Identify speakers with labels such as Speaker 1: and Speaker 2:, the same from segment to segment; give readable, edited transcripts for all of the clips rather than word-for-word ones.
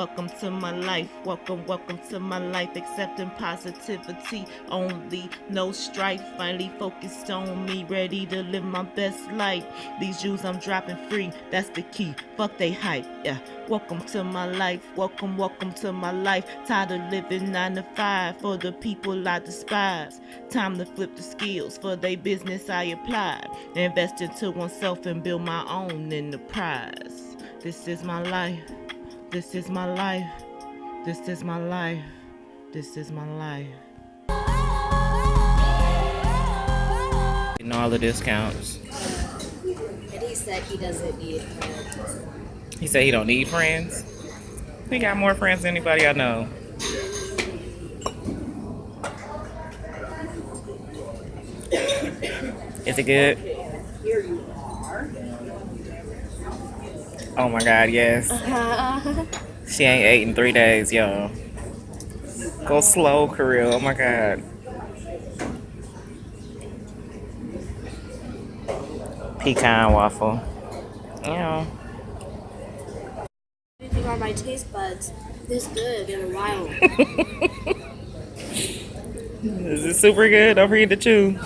Speaker 1: Welcome to my life. Welcome to my life. Accepting positivity only. No strife. Finally focused on me. Ready to live my best life. These Jews I'm dropping free. That's the key. Fuck they hype. Yeah. Welcome to my life. Welcome to my life. Tired of living 9 to 5 for the people I despise. Time to flip the skills for they business I apply. Invest into oneself and build my own enterprise. This is my life. This is my life. This is my life. This is my life. Getting all the discounts.
Speaker 2: And he said he doesn't need friends.
Speaker 1: He said he don't need friends. He got more friends than anybody I know. Is it good?
Speaker 2: Here you are.
Speaker 1: Oh my God, yes. She ain't ate in 3 days, y'all. Go slow, Kirill. Oh my God. Pecan waffle. Yeah.
Speaker 2: Anything on my taste buds this good in a while.
Speaker 1: Is it super good? Don't forget to chew.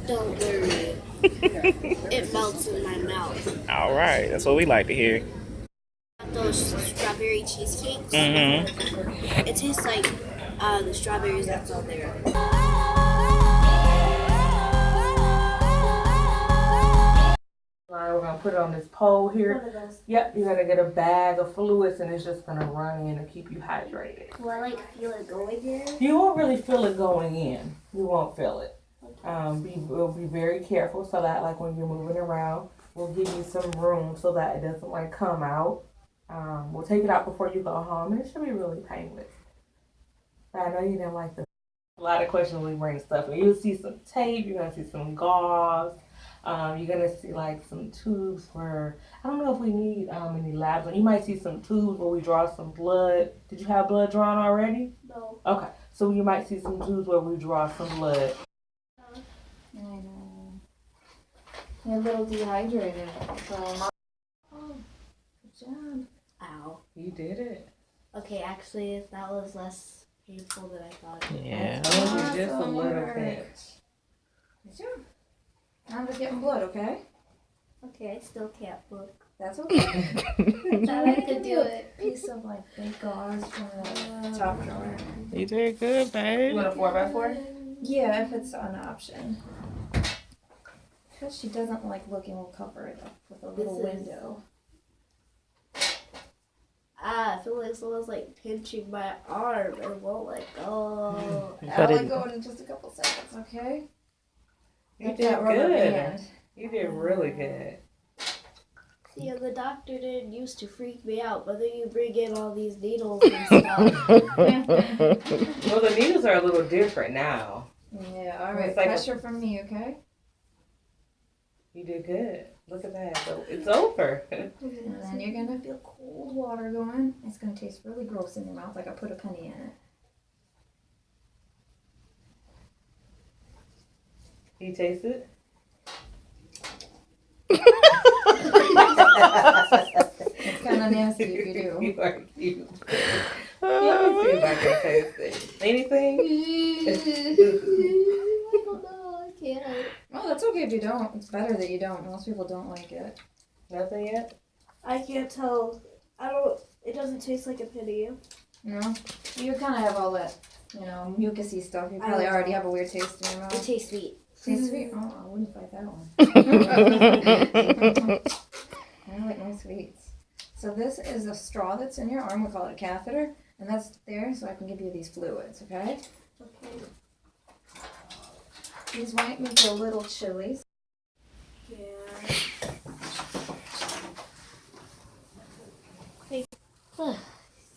Speaker 2: Don't worry. It melts in my mouth.
Speaker 1: All right. That's what we like to hear.
Speaker 2: Those strawberry cheesecakes.
Speaker 1: Mm-hmm.
Speaker 2: It tastes like the strawberries that's on there.
Speaker 3: We're gonna put it on this pole here. Yep, you're gonna get a bag of fluids and it's just gonna run in and keep you hydrated.
Speaker 2: Will I feel it going in?
Speaker 3: You won't really feel it going in. You won't feel it. We'll be very careful so that when you're moving around, we'll give you some room so that it doesn't come out. We'll take it out before you go home and it should be really painless. But I know you didn't like a lot of questions when we bring stuff. You'll see some tape, you're gonna see some gauze. You're gonna see some tubes for, I don't know if we need any labs. You might see some tubes where we draw some blood. Did you have blood drawn already?
Speaker 2: No.
Speaker 3: Okay, so you might see some tubes where we draw some blood.
Speaker 4: I know. You're a little dehydrated. So, oh, good job.
Speaker 2: Ow.
Speaker 3: You did it.
Speaker 2: Okay, actually, that was less painful than I thought.
Speaker 1: Yeah.
Speaker 3: Just a
Speaker 4: Awesome
Speaker 3: little
Speaker 4: work.
Speaker 3: bit.
Speaker 4: Good job. I'm just getting blood, okay?
Speaker 2: Okay, I still can't look.
Speaker 4: That's okay.
Speaker 2: Thought I could do it.
Speaker 4: Piece of big gauze from the top drawer.
Speaker 1: You did good, babe.
Speaker 3: You want a 4x4?
Speaker 4: Yeah, if it's an option. Because she doesn't like looking, we'll cover it up with a little window.
Speaker 2: I feel like someone's pinching my arm and won't let go.
Speaker 1: But
Speaker 4: I'll
Speaker 1: it-
Speaker 4: let go in just a couple seconds, okay?
Speaker 3: You
Speaker 4: Get
Speaker 3: did
Speaker 4: that rubber
Speaker 3: good.
Speaker 4: band.
Speaker 3: You did really good.
Speaker 2: See, the doctor didn't used to freak me out, but then you bring in all these needles and stuff.
Speaker 3: Well, the needles are a little different now.
Speaker 4: Yeah, all right.
Speaker 3: It's like
Speaker 4: Pressure from me, okay?
Speaker 3: You did good. Look at that. So it's over.
Speaker 4: And then you're gonna feel cold water going. It's gonna taste really gross in your mouth, like I put a penny in it.
Speaker 3: You taste it?
Speaker 4: It's kind of nasty if you do.
Speaker 3: You are cute. Let me see if I can taste it. Anything?
Speaker 2: I don't know, I can't.
Speaker 4: Oh, that's okay if you don't. It's better that you don't. Most people don't like it.
Speaker 3: Nothing yet?
Speaker 2: I can't tell. It doesn't taste like a penny.
Speaker 4: No? You kind of have all that, mucusy stuff. You probably already have a weird taste in your
Speaker 2: It
Speaker 4: mouth.
Speaker 2: tastes sweet.
Speaker 4: Tastes sweet? Oh, I wouldn't fight that one. I like my sweets. So this is a straw that's in your arm. We call it a catheter. And that's there so I can give you these fluids, okay?
Speaker 2: Okay.
Speaker 4: These might make you a little chilly.
Speaker 2: Yeah. Hey,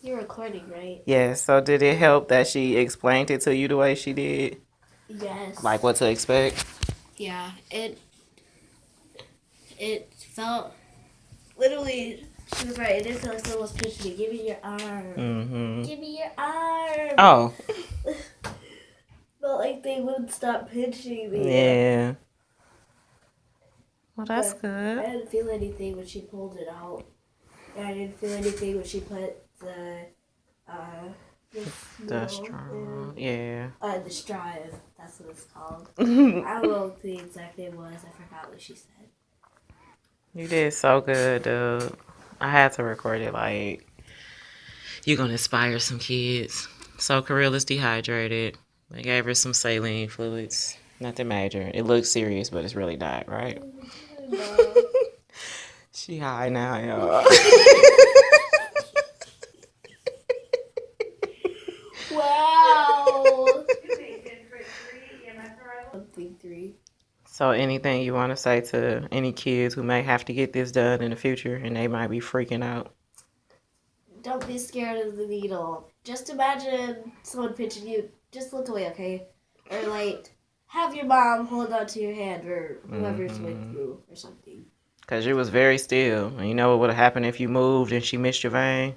Speaker 2: you're recording, right?
Speaker 1: Yeah, so did it help that she explained it to you the way she did?
Speaker 2: Yes.
Speaker 1: Like what to expect?
Speaker 2: Yeah. It felt literally. She was right. It didn't feel like someone was pinching me. Give me your arm.
Speaker 1: Mm-hmm.
Speaker 2: Give me your arm.
Speaker 1: Oh.
Speaker 2: Felt like they wouldn't stop pinching me.
Speaker 1: Yeah. Well, that's
Speaker 2: I
Speaker 1: good.
Speaker 2: didn't feel anything when she pulled it out. And I didn't feel anything when she put the
Speaker 1: The straw. Yeah.
Speaker 2: the straw. That's what it's called. I don't know what the exact name was. I forgot what she said.
Speaker 1: You did so good, dude. I had to record it. Like, you're gonna inspire some kids. So Kirill is dehydrated. They gave her some saline fluids. Nothing major. It looks serious, but it's really not, right?
Speaker 2: No.
Speaker 1: She high now, y'all.
Speaker 2: Wow. Something 3.
Speaker 1: So anything you want to say to any kids who may have to get this done in the future and they might be freaking out?
Speaker 2: Don't be scared of the needle. Just imagine someone pinching you. Just look away, okay? Or like have your mom hold on to your hand or whoever's with you or something.
Speaker 1: Because you was very still. And you know what would have happened if you moved and she missed your vein?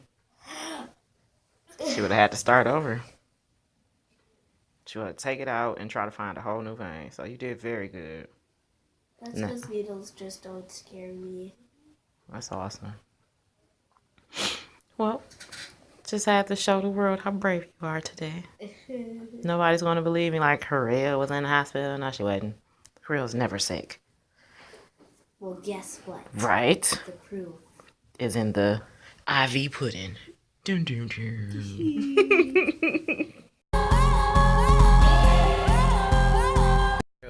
Speaker 1: She would have had to start over. She would have take it out and try to find a whole new vein. So you did very good.
Speaker 2: That's because needles just don't scare me.
Speaker 1: That's awesome. Well, just had to show the world how brave you are today. Nobody's going to believe me like Kirill was in the hospital. No, she wasn't. Kirill's never sick.
Speaker 2: Well, guess what?
Speaker 1: Right?
Speaker 2: The proof
Speaker 1: is in the IV pudding. Dun, dun, dun.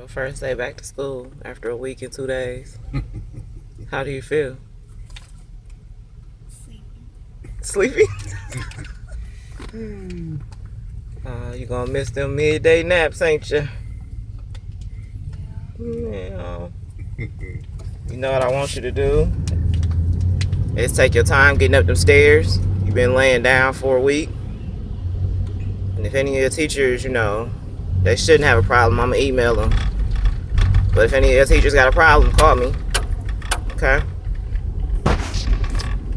Speaker 1: First day back to school after a week and 2 days. How do you feel? Sleepy? You gonna miss them midday naps, ain't you? Yeah. You know what I want you to do? Is take your time getting up them stairs. You've been laying down for a week. And if any of your teachers, you know, they shouldn't have a problem, I'm gonna email them. But if any of your teachers got a problem, call me. Okay?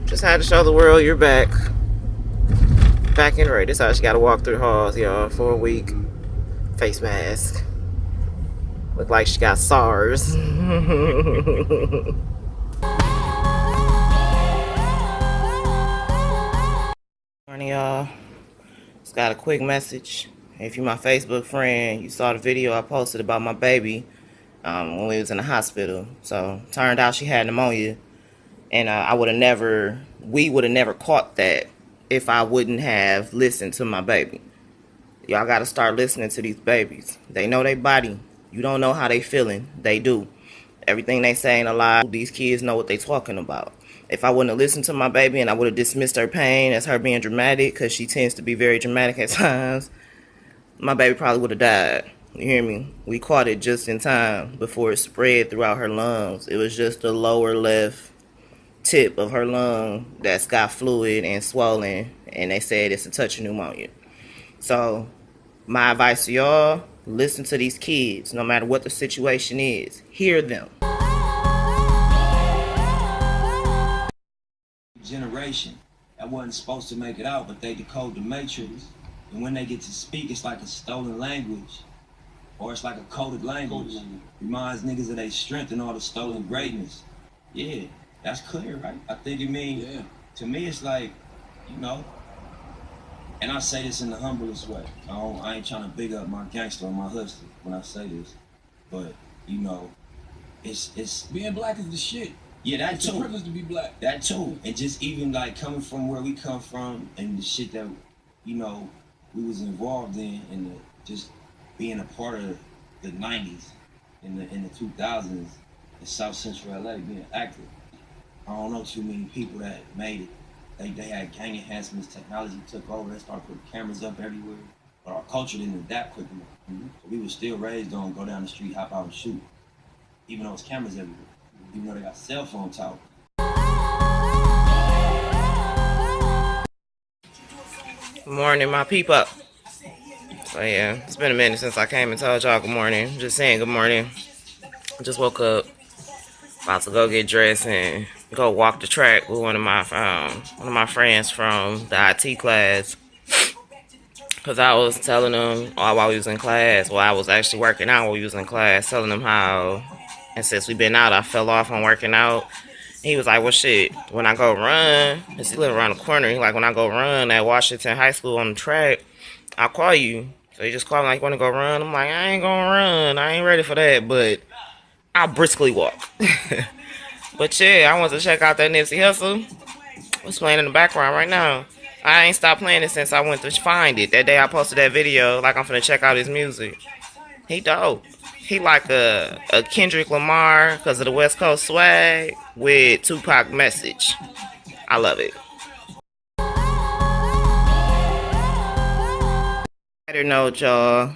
Speaker 1: Just had to show the world you're back. Back in right. This how she gotta walk through the halls, y'all, for a week. Face mask. Look like she got SARS. Morning, y'all. Just got a quick message. If you're my Facebook friend, you saw the video I posted about my baby when we was in the hospital. So turned out she had pneumonia, and we would have never caught that if I wouldn't have listened to my baby. Y'all got to start listening to these babies. They know their body. You don't know how they feeling. They do. Everything they say ain't a lie. These kids know what they talking about. If I wouldn't have listened to my baby and I would have dismissed her pain as her being dramatic, because she tends to be very dramatic at times, my baby probably would have died. You hear me? We caught it just in time before it spread throughout her lungs. It was just the lower left tip of her lung that's got fluid and swollen, and they said it's a touch of pneumonia. So my advice to y'all, listen to these kids no matter what the situation is. Hear them.
Speaker 5: Generation that wasn't supposed to make it out, but they decode the matrix, and when they get to speak, it's like a stolen language, or it's like a coded language. Reminds niggas of their strength and all the stolen greatness. Yeah, that's clear, right? I think it means, to me, it's like, you know, and I say this in the humblest way. I ain't trying to big up my gangster or my hustler when I say this, but, you know, it's
Speaker 6: being black is the shit.
Speaker 5: Yeah, that
Speaker 6: it's
Speaker 5: too.
Speaker 6: It's a privilege to be black.
Speaker 5: That too. And just even like coming from where we come from and the shit that, you know, we was involved in and just being a part of the 90s in the 2000s in South Central LA, being active. I don't know too many people that made it. They had gang enhancements, technology took over, they started putting cameras up everywhere. But our culture didn't adapt quick enough. So we were still raised on go down the street, hop out and shoot. Even though it's cameras everywhere. Even though they got cell phone towers.
Speaker 1: Morning, my people. So yeah, it's been a minute since I came and told y'all good morning. Just saying good morning. Just woke up. About to go get dressed and go walk the track with one of my friends from the IT class. Cause I was telling them while we was in class, I was actually working out while we was in class, telling them how, and since we've been out, I fell off on working out,
Speaker 6: He was like, well, shit, when I go run, cause he live around the corner, he like, when I go run at Washington High School on the track, I'll call you. So he just called me like, want to go run? I'm like, I ain't gonna run. I ain't ready for that, but I'll briskly walk. But yeah, I want to check out that Nipsey Hussle. What's playing in the background right now? I ain't stopped playing it since I went to find it. That day I posted that video, like I'm finna check out his music. He dope. He like a Kendrick Lamar because of the West Coast swag with Tupac message. I love it. Better note, y'all.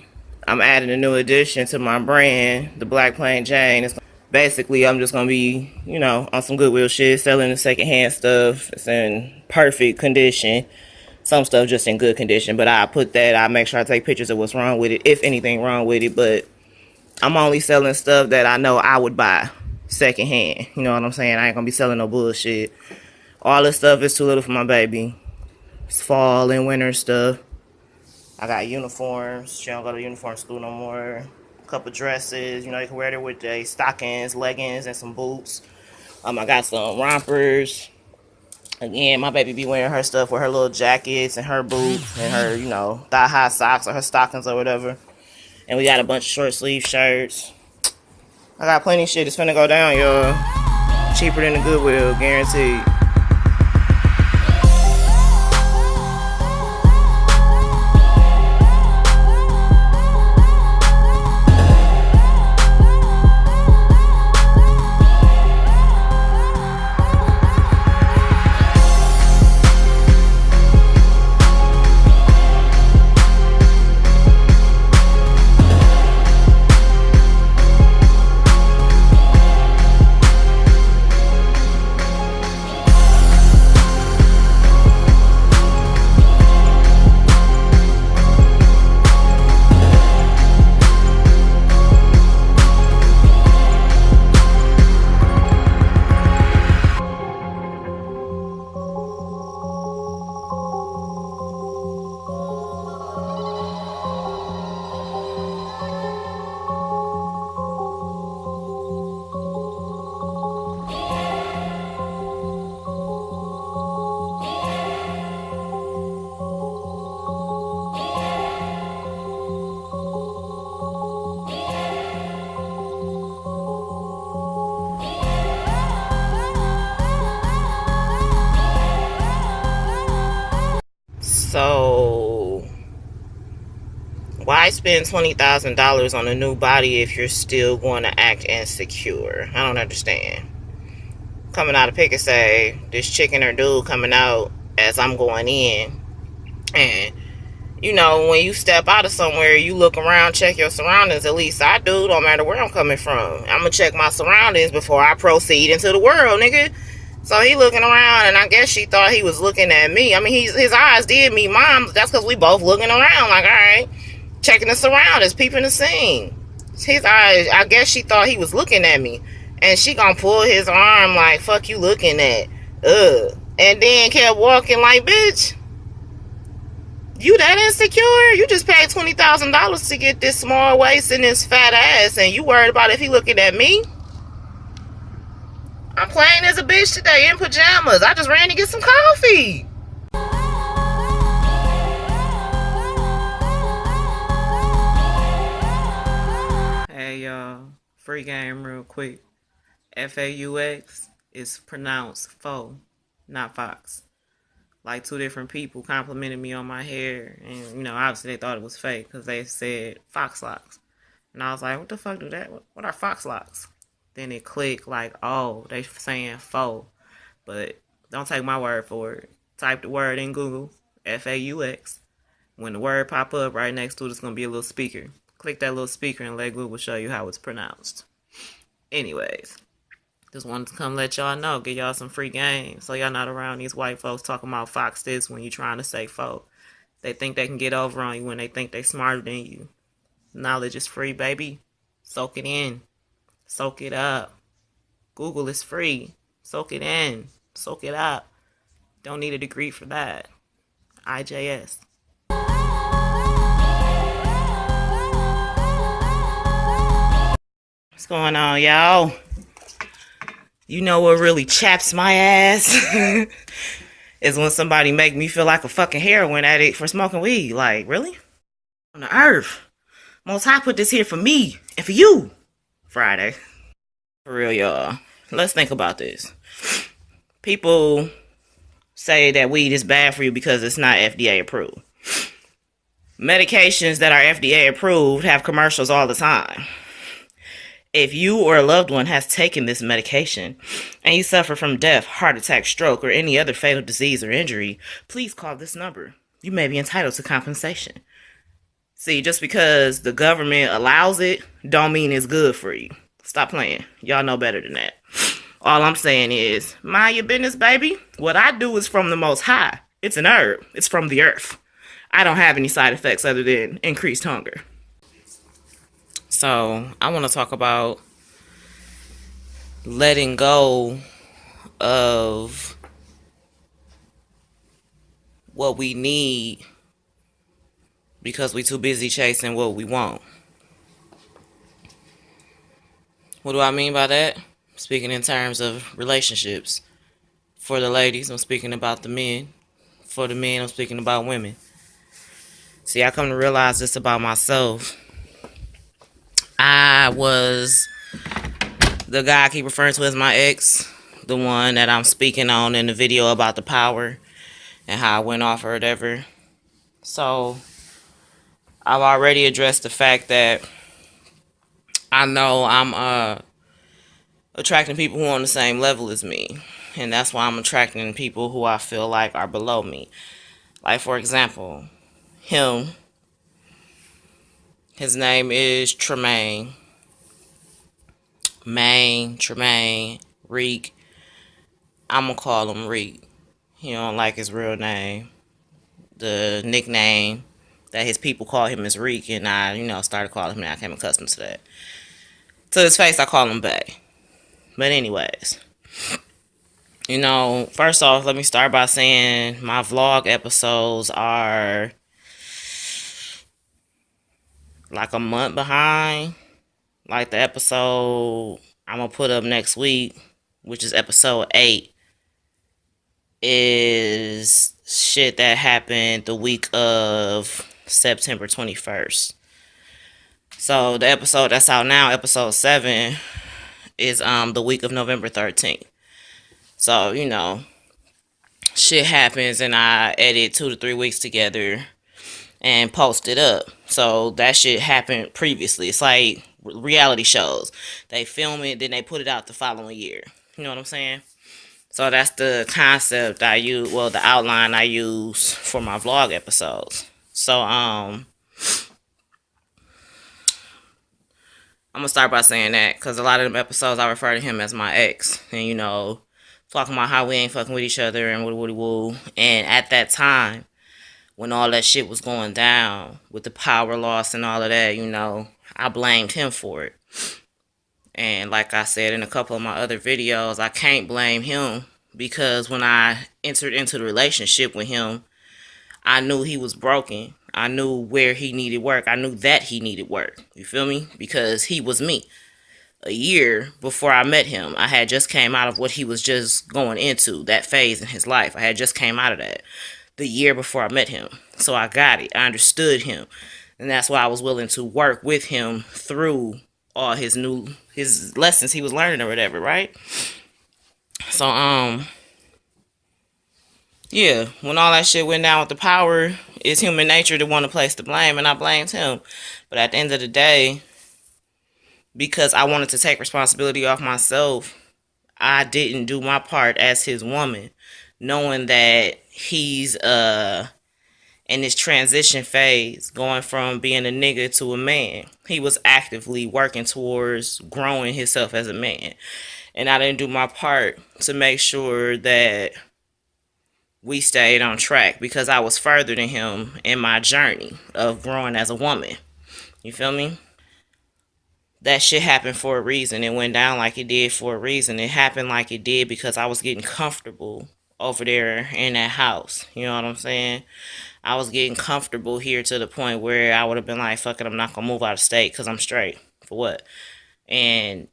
Speaker 6: I'm adding a new addition to my brand, the Black Plain Jane. Basically, I'm just gonna be, on some Goodwill shit, selling the secondhand stuff. It's in perfect condition. Some stuff just in good condition, but I make sure I take pictures of what's wrong with it, if anything wrong with it. But I'm only selling stuff that I know I would buy secondhand. You know what I'm saying? I ain't gonna be selling no bullshit. All this stuff is too little for my baby. It's fall and winter stuff. I got uniforms. She don't go to uniform school no more. A couple dresses. You can wear it with the stockings, leggings, and some boots. I got some rompers. Again, my baby be wearing her stuff with her little jackets and her boots and her, thigh-high socks or her stockings or whatever. And we got a bunch of short sleeve shirts. I got plenty of shit. It's finna go down, y'all. Cheaper than the Goodwill, guaranteed. So, why spend $20,000 on a new body if you're still going to act insecure? I don't understand. Coming out of pick and say, this chicken or dude coming out as I'm going in. And, when you step out of somewhere, you look around, check your surroundings. At least I do, no matter where I'm coming from. I'm going to check my surroundings before I proceed into the world, nigga. So he looking around, and I guess she thought he was looking at me. I mean, his eyes did meet mine. That's because we both looking around like, all right, checking the surroundings, peeping the scene. His eyes, I guess she thought he was looking at me. And she gonna pull his arm like, fuck you looking at. And then kept walking like, bitch, you that insecure? You just paid $20,000 to get this small waist and this fat ass, and you worried about if he looking at me? I'm playing as a bitch today in pajamas. I just ran to get some coffee. Hey, y'all. Free game real quick. FAUX is pronounced faux, not fox. Like two different people complimented me on my hair. And, obviously they thought it was fake because they said fox locks. And I was like, what the fuck do that? What are fox locks? Then it clicked like, oh, they saying faux. But don't take my word for it. Type the word in Google, FAUX. When the word pop up right next to it, it's going to be a little speaker. Click that little speaker and let Google show you how it's pronounced. Anyways, just wanted to come let y'all know, give y'all some free game. So y'all not around these white folks talking about fox this when you trying to say faux. They think they can get over on you when they think they smarter than you. Knowledge is free, baby. Soak it in. Soak it up. Google is free. Soak it in. Soak it up. Don't need a degree for that. IJS. What's going on, y'all? You know what really chaps my ass? Is when somebody make me feel like a fucking heroin addict for smoking weed. Like, really? On the earth. Most High put this here for me and for you. Friday. For real, y'all. Let's think about this. People say that weed is bad for you because it's not FDA approved. Medications that are FDA approved have commercials all the time. If you or a loved one has taken this medication and you suffer from death, heart attack, stroke, or any other fatal disease or injury, please call this number. You may be entitled to compensation. See, just because the government allows it, don't mean it's good for you. Stop playing. Y'all know better than that. All I'm saying is, mind your business, baby. What I do is from the Most High. It's an herb. It's from the earth. I don't have any side effects other than increased hunger. So, I want to talk about letting go of what we need because we too busy chasing what we want. What do I mean by that? Speaking in terms of relationships. For the ladies, I'm speaking about the men. For the men, I'm speaking about women. See, I come to realize this about myself. I was the guy I keep referring to as my ex, the one that I'm speaking on in the video about the power and how I went off or whatever. So, I've already addressed the fact that I know I'm attracting people who are on the same level as me. And that's why I'm attracting people who I feel like are below me. Like, for example, him. His name is Tremaine. Tremaine, Reek. I'm going to call him Reek. He don't like his real name. The nickname that his people call him is Reek, and I, started calling him that. I came accustomed to that. To his face, I call him Bay. But anyways, first off, let me start by saying my vlog episodes are like a month behind. Like the episode I'm going to put up next week, which is episode 8, is shit that happened the week of September 21st. So the episode that's out now, episode 7, is the week of November 13th. So, shit happens and I edit 2 to 3 weeks together and post it up. So that shit happened previously. It's like reality shows. They film it, then they put it out the following year. You know what I'm saying? So that's the concept I use, the outline I use for my vlog episodes. So, I'm going to start by saying that, because a lot of them episodes I refer to him as my ex. And, talking about how we ain't fucking with each other and woo. And at that time, when all that shit was going down with the power loss and all of that, I blamed him for it. And like I said in a couple of my other videos, I can't blame him because when I entered into the relationship with him, I knew he was broken. I knew where he needed work. I knew that he needed work. You feel me? Because he was me. A year before I met him, I had just came out of what he was just going into, that phase in his life. I had just came out of that the year before I met him. So I got it. I understood him. And that's why I was willing to work with him through all his lessons he was learning or whatever, right? So, yeah, when all that shit went down with the power, it's human nature to want to place the blame, and I blamed him. But at the end of the day, because I wanted to take responsibility off myself, I didn't do my part as his woman, knowing that he's in this transition phase, going from being a nigga to a man. He was actively working towards growing himself as a man. And I didn't do my part to make sure that we stayed on track because I was further than him in my journey of growing as a woman. You feel me? That shit happened for a reason. It went down like it did for a reason. It happened like it did because I was getting comfortable over there in that house. You know what I'm saying? I was getting comfortable here to the point where I would have been like, fuck it, I'm not going to move out of state because I'm straight. For what? And,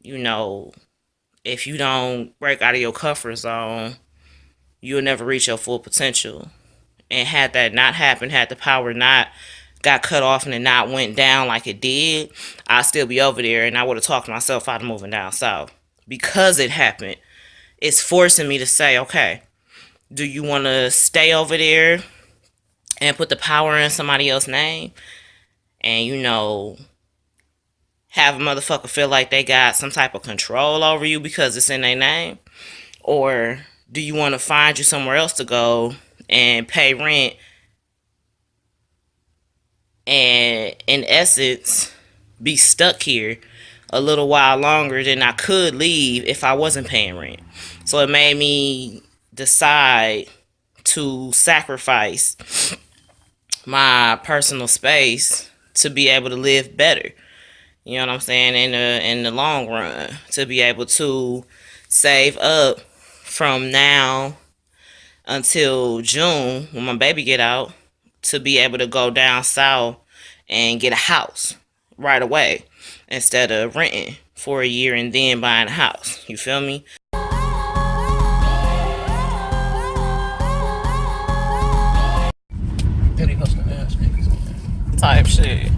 Speaker 6: if you don't break out of your comfort zone, you'll never reach your full potential. And had that not happened, had the power not got cut off and it not went down like it did, I'd still be over there and I would have talked myself out of moving down south. Because it happened, it's forcing me to say, okay, do you want to stay over there and put the power in somebody else's name and, you know, have a motherfucker feel like they got some type of control over you because it's in their name? Or do you want to find you somewhere else to go and pay rent and, in essence, be stuck here a little while longer than I could leave if I wasn't paying rent? So it made me decide to sacrifice my personal space to be able to live better. You know what I'm saying? In the long run, to be able to save up from now until June when my baby get out, to be able to go down south and get a house right away instead of renting for a year and then buying a house. You feel me?
Speaker 7: Petty hustling ass niggas.
Speaker 6: Type shit.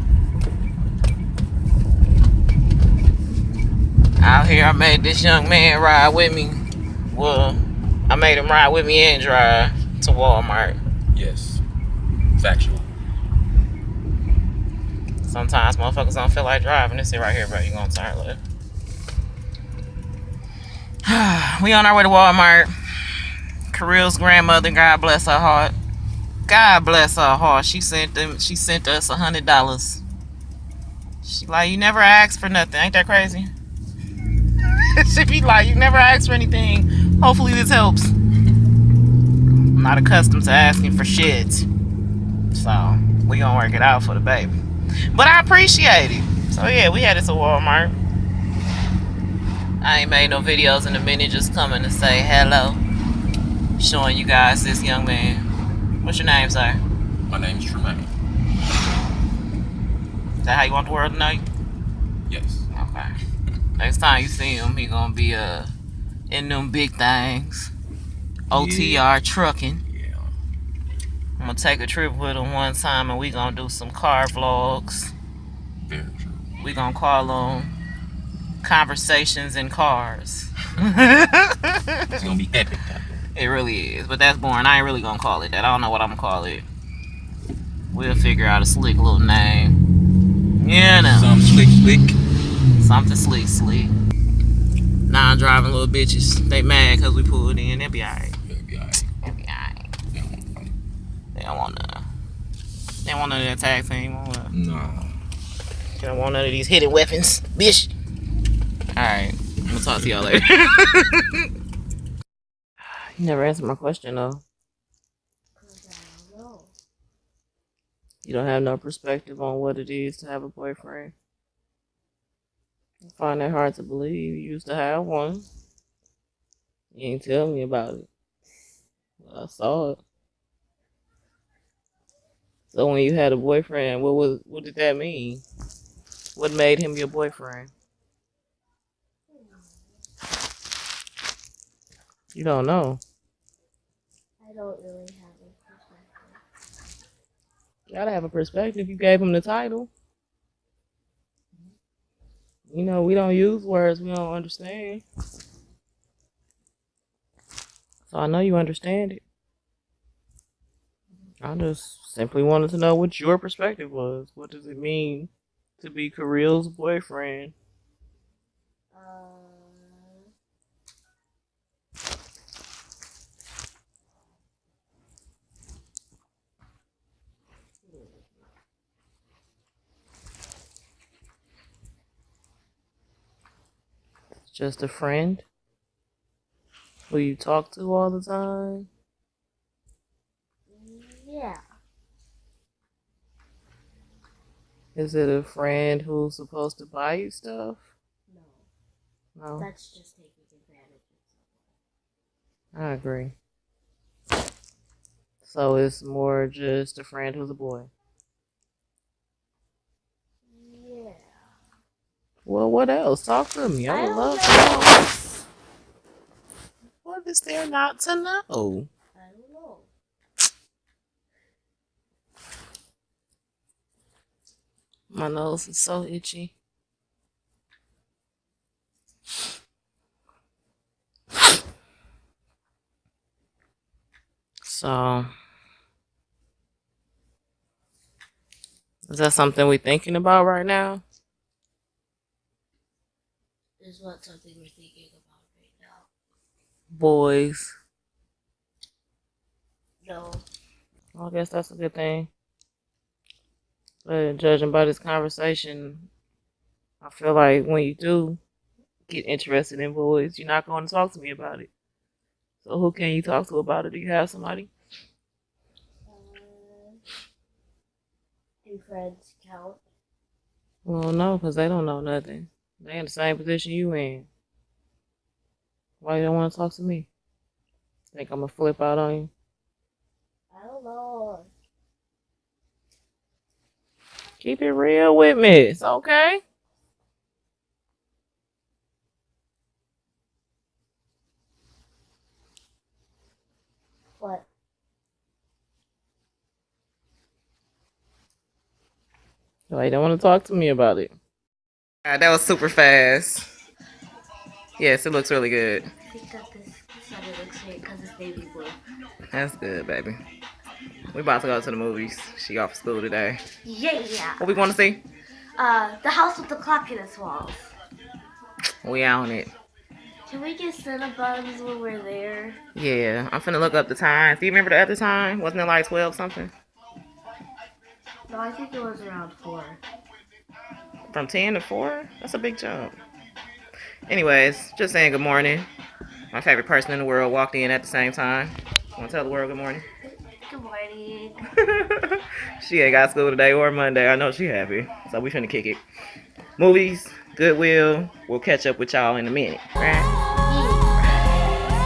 Speaker 6: Out here, I made this young man ride with me. Well, I made him ride with me and drive to Walmart.
Speaker 7: Yes. Factual.
Speaker 6: Sometimes motherfuckers don't feel like driving. They say right here, bro, you gonna turn left. We on our way to Walmart. Kirill's grandmother, God bless her heart. God bless her heart. She sent us $100. She like, you never asked for nothing. Ain't that crazy? She be like, you never asked for anything. Hopefully this helps. I'm not accustomed to asking for shit. So we gonna work it out for the baby. But I appreciate it. So yeah, we headed to Walmart. I ain't made no videos in a minute, just coming to say hello. Showing you guys this young man. What's your name, sir?
Speaker 7: My name's Tremaine.
Speaker 6: Is that how you want the world to know you?
Speaker 7: Yes.
Speaker 6: Okay. Next time you see him, he gonna be in them big things. OTR trucking.
Speaker 7: Yeah.
Speaker 6: I'm gonna take a trip with him one time and we gonna do some car vlogs.
Speaker 7: Very true.
Speaker 6: We gonna call them Conversations in Cars.
Speaker 7: It's gonna be epic.
Speaker 6: It really is, but that's boring. I ain't really gonna call it that. I don't know what I'm gonna call it. We'll figure out a slick little name. Yeah, no.
Speaker 7: Some slick.
Speaker 6: Something slick. Non-driving little bitches. They mad because we pulled in. They'll be alright.
Speaker 7: It'll be alright.
Speaker 6: They'll be alright.
Speaker 7: Yeah.
Speaker 6: They don't want none. They don't want none of that tag team.
Speaker 7: No.
Speaker 6: They don't want none of these hidden weapons, bitch. Alright. I'm gonna talk to y'all later. You never answered my question though. You don't have no perspective on what it is to have a boyfriend. I find that hard to believe. You used to have one. You ain't tell me about it. Well, I saw it. So when you had a boyfriend, what did that mean? What made him your boyfriend? You don't know.
Speaker 2: I don't really have a perspective.
Speaker 6: You gotta have a perspective. You gave him the title. You know, we don't use words we don't understand. So I know you understand it. I just simply wanted to know what your perspective was. What does it mean to be Kirill's boyfriend? Just a friend who you talk to all the time?
Speaker 2: Yeah.
Speaker 6: Is it a friend who's supposed to buy you stuff?
Speaker 2: No.
Speaker 6: No,
Speaker 2: That's just taking advantage of
Speaker 6: I agree. So it's more just a friend who's a boy.
Speaker 2: someone. Yeah.
Speaker 6: Well, what else? Talk to me. I
Speaker 2: I
Speaker 6: would
Speaker 2: don't
Speaker 6: love
Speaker 2: know.
Speaker 6: to know. What is there not to know?
Speaker 2: I don't know.
Speaker 6: My nose is so itchy. So, is that something we're thinking about right now?
Speaker 2: Is what something we're thinking about right now.
Speaker 6: Boys.
Speaker 2: No.
Speaker 6: Well, I guess that's a good thing. But judging by this conversation, I feel like when you do get interested in boys, you're not going to talk to me about it. So who can you talk to about it? Do you have somebody?
Speaker 2: Do friends count?
Speaker 6: Well, no, because they don't know nothing. They in the same position you in. Why you don't want to talk to me? Think I'm going to flip out on you?
Speaker 2: I don't know.
Speaker 6: Keep it real with me. It's okay.
Speaker 2: What?
Speaker 6: Why you don't want to talk to me about it? That was super fast. Yes, it looks really good.
Speaker 2: I think that this sweater looks great because it's baby blue.
Speaker 6: That's good, baby. We about to go to the movies. She off school today.
Speaker 2: Yeah.
Speaker 6: What we want to see?
Speaker 2: The house with the clock in its walls.
Speaker 6: We on it.
Speaker 2: Can we get Cinnabons when we're there?
Speaker 6: Yeah, I'm finna look up the time. Do you remember the other time? Wasn't it like 12 something?
Speaker 2: No, I think it was around 4.
Speaker 6: From 10 to 4? That's a big jump. Anyways, just saying good morning. My favorite person in the world walked in at the same time. Want to tell the world good morning?
Speaker 2: Good morning.
Speaker 6: She ain't got school today or Monday. I know she happy. So we finna kick it. Movies, Goodwill. We'll catch up with y'all in a minute. Right?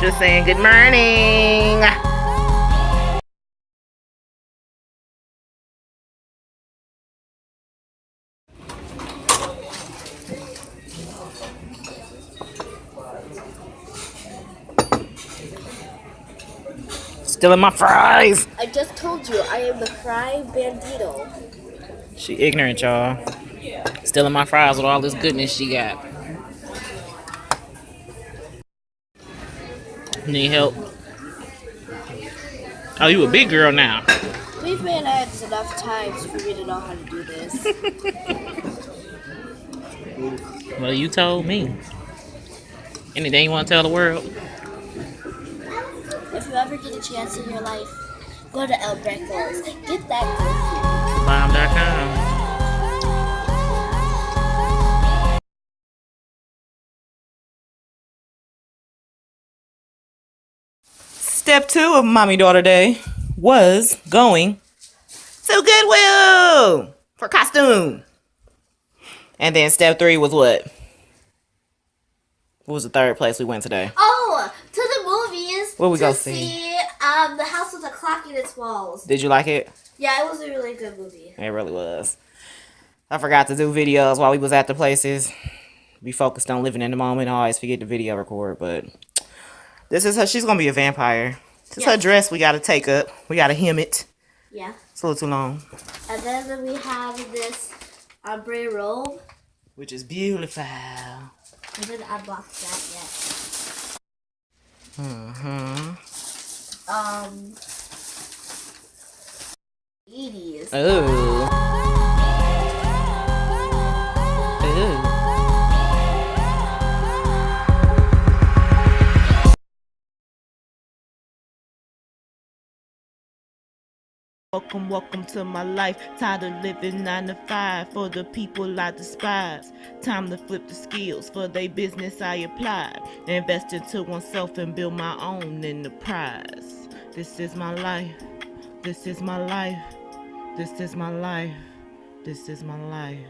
Speaker 6: Just saying good morning. Stealing my fries.
Speaker 2: I just told you, I am the fry bandito.
Speaker 6: She ignorant, y'all. Stealing my fries with all this goodness she got. Need help? Oh, you a big girl now.
Speaker 2: We've been eggs enough times for me to know how to do this.
Speaker 6: Well, you told me. Anything you want to tell the world?
Speaker 2: If you ever get a chance in your life, go to El Greco's. Get that good
Speaker 6: Bomb.com. Step 2 of Mommy Daughter Day was going to Goodwill for costume. And then step 3 was what? What was the third place we went today?
Speaker 2: Oh, to the movies.
Speaker 6: What we
Speaker 2: to
Speaker 6: go see?
Speaker 2: The house with the clock in its walls.
Speaker 6: Did you like it?
Speaker 2: Yeah, it was a really good movie.
Speaker 6: It really was. I forgot to do videos while we was at the places. Be focused on living in the moment. I always forget to video record, but this is her. She's gonna be a vampire. This is her dress we gotta take up. We gotta hem it.
Speaker 2: Yeah.
Speaker 6: It's a little too long.
Speaker 2: And then we have this ombre robe.
Speaker 6: Which is beautiful.
Speaker 2: I didn't unbox that yet.
Speaker 6: Mm-hmm.
Speaker 2: 80s.
Speaker 6: Ooh. Ooh.
Speaker 1: Welcome to my life. Tired of living 9 to 5 for the people I despise. Time to flip the skills for they business I apply. Invest into oneself and build my own enterprise. This is my life. This is my life. This is my life. This is my life.